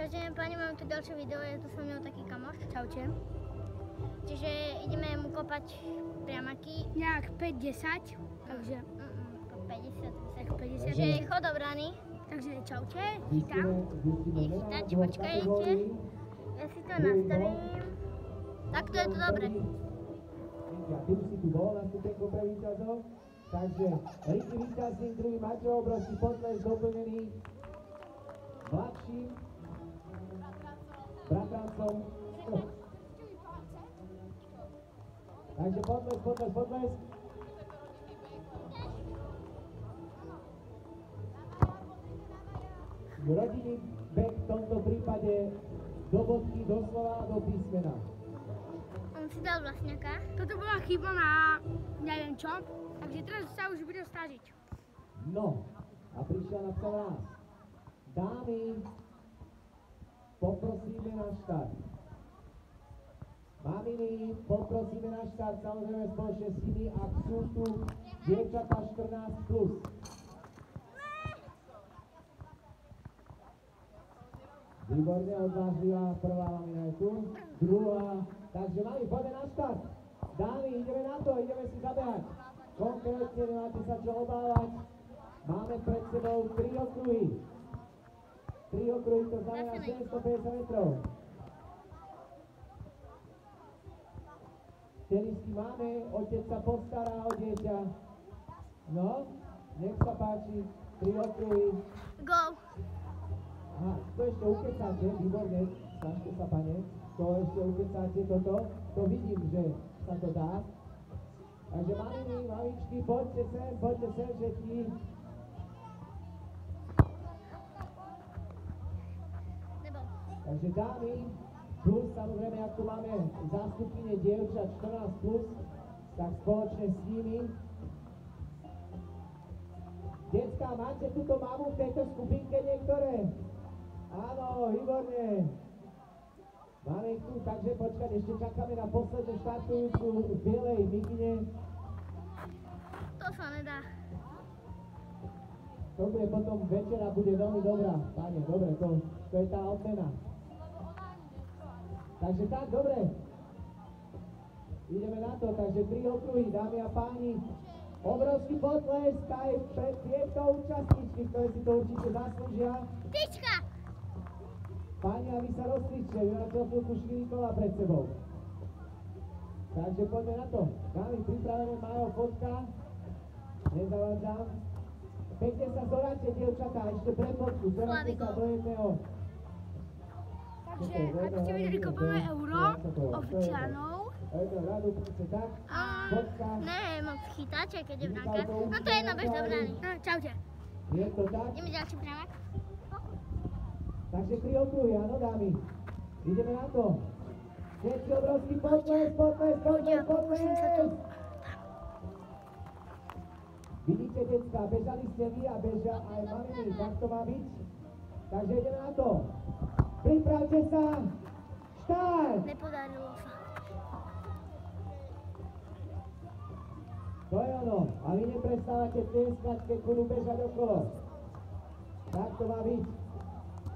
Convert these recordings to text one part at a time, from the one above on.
Takže páni, mám tu ďalšie video, je tu so mnou taký kamoš. Čaute. Čiže ideme mu kopať priamaky. Nejak 5-10, takže... 50. Takže chod do brany. Takže čaute, chytám. Ide chytať, počkajte. Ja si to nastavím. Takto je to dobre. Ty už si tu bol na stupenku pre víťazov. Takže Ricky víťazník, druhý Maťo Obrovský potles doplnený mladším bratrancom. Takže potles. Rodinný beh v tomto prípade do bodky, doslova do písmena. On si dal vlastňaka. Toto bola chyba na neviem čo, takže teraz sa už bude snažiť. No, a prišiel na nás. Dámy, poprosíme na štart. Maminy, poprosíme na štart, samozrejme spoločne s nimi, ak sú tu dievčatá 14+. Výborne, odvážlivá, prvá mamina je tu, druhá, takže mami, poďme na štart. Dámy, ideme na to, ideme si zabehať. Konkrétne, nemáte sa čo obávať. Máme pred sebou 3 okruhy. 3 okruhy, to znamená 750 metrov. Tenisky máme, otec sa postará o dieťa. No, nech sa páči, 3 okruhy. Go! Aha, to ešte ukecáte, výborne, snažte sa, pane. To ešte ukecáte toto, to vidím, že sa to dá. Takže maminy, mamičky, poďte sem všetky. Takže dámy, plus samozrejme, ak tu máme zástupkyne dievčat 14+, tak spoločne s nimi. Decká, máte túto mamu v tejto skupinke niektoré? Áno, výborne. Máme ich tu, takže počkať, ešte čakáme na poslednú štartujúcu v bielej mikine. To sa nedá. To bude potom večera, bude veľmi dobrá, páne, dobre, to je tá odmena. Takže tak, dobre. Ideme na to, takže 3 okruhy, dámy a páni. Obrovský potlesk aj pre tieto účastníčky, ktoré si to určite zaslúžia. Tyčka! Páni, a vy sa rozcvičte, vy máte chvíľku 4 kola pred sebou. Takže poďme na to. Dámy, pripravené, Majo, fotka. Nezavádzam. Pekne sa zoráte, dievčatá, ešte pre fotku, zoráte sa do jedného. Takže, ak ste videli, kopujeme euro oficiálnou. Neviem moc chytať, aj keď je bránka. No to je jedna bež do brány. No, čaute. Je to tak? Ideme ďalší priamak. Takže 3 okruhy, áno, dámy. Ideme na to. Všetci obrovský potles. Vidíte, decká, bežali ste vy a bežia aj maminy, tak to má byť. Takže ideme na to. Pripravte sa. Štart! Nepodarilo sa. To je ono. A vy neprestávate tlieskať, keď budú bežať okolo. Tak to má byť.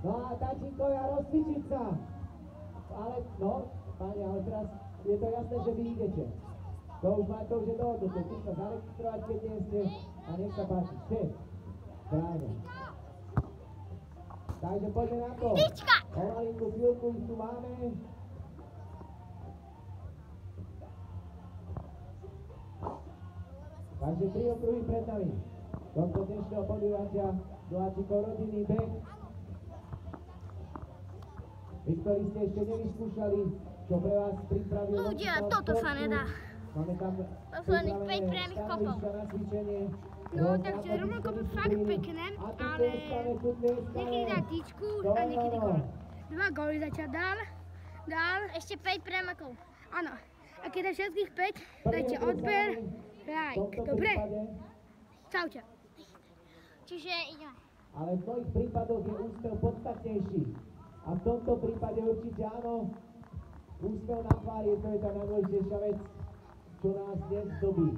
No a tatínkovia, rozcvičiť sa. Ale, no, páni, ale teraz je to jasné, že vy idete. To už je dohodnuté. Tu sa zaregistrovať, keď nie ste. A nech sa páči. Ste. Správne. Takže poďme na to. Tyčka! Pomalinku chvíľku ich tu máme. Takže 3 okruhy pred nami. Tohto dnešného podujatia Doláčikov rodinný beh. Vy, ktorí ste ešte nevyskúšali, čo pre vás pripravil... Ľudia, toto sa nedá. Máme tam posledných 5 priamých kopov. na cvičenie. No, takže rovno kopy fakt pekné, ale niekedy dá tyčku a niekedy gól. 2 góly zatiaľ dal. Ešte 5 priamakov. Áno. A keď dá všetkých 5, dajte odber, like. Dobre? Čaute. Čiže ideme. Ale v mnohých prípadoch je úsmev podstatnejší. A v tomto prípade určite áno, úsmev na tvári, to je tá najdôležitejšia vec, čo nás dnes zdobí.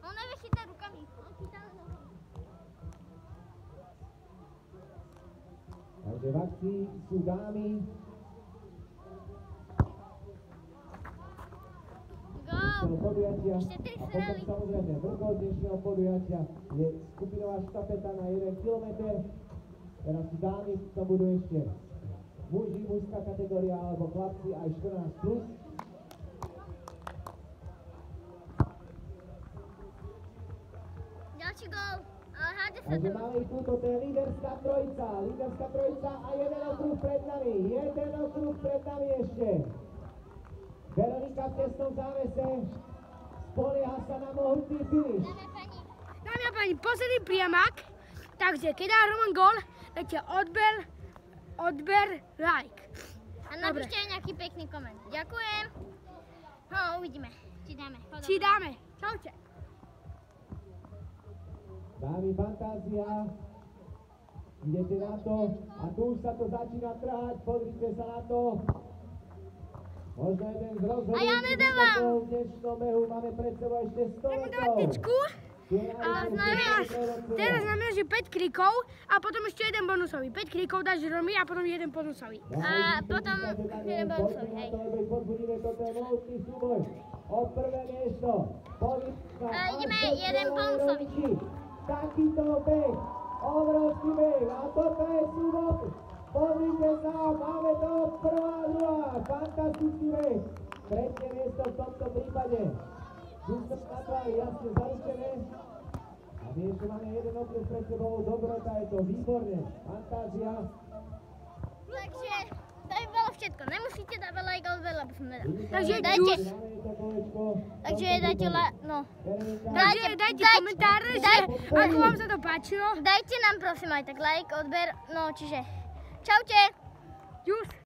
On nevie chytať rukami. Takže v akcii sú dámy. Podujatia. Ešte 3 A potom strely. samozrejme vrchol dnešného podujatia je skupinová štafeta na 1 kilometr. Teraz sú dámy, to budú ešte muži, mužská kategória alebo chlapci aj 14+. Ďalší gól, ale háde sa Takže to. máme ich tu, toto je líderská trojica a jeden okruh pred nami ešte. Veronika v tesnom závese, spolieha sa na mohutný finish. Dáme pani. Dámy a páni, posledný priamak. Takže keď dá Roman gól, dajte odber, like. A napíšte aj nejaký pekný koment. Ďakujem. No, uvidíme. Či dáme. Či dáme. Čaute. Dámy, fantázia, idete na to a tu už sa to začína trhať, pozrite sa na to. Možno jeden z rozhodnutí A ja nedávam. v dnešnom behu, máme pred sebou ešte 100 Ideme dávať metrov. tyčku. A teraz znamená, že 5 krikov a potom ešte jeden bonusový. 5 krikov dáš Romy a potom jeden bonusový. A potom jeden bonusový, hej. Toto je mohutný súboj o prvé miesto. Ideme jeden bonusový. Takýto beh, obrovský beh a toto je súboj. Pozrite sa, máme to prvá, druhá, fantastický beh. Tretie miesto v tomto prípade. Sústop na tvári jasne zaručené. A my ešte máme jeden okruh pred sebou, dobrota, je to výborné. Fantázia. Takže to by bolo všetko. Nemusíte dávať like od veľa, by som nedal. Takže Dajte, Máme to kolečko. takže dajte no. Takže dajte komentáre, že ako vám sa to páčilo. Dajte nám prosím aj tak like, odber, no čiže čaute. Ďus.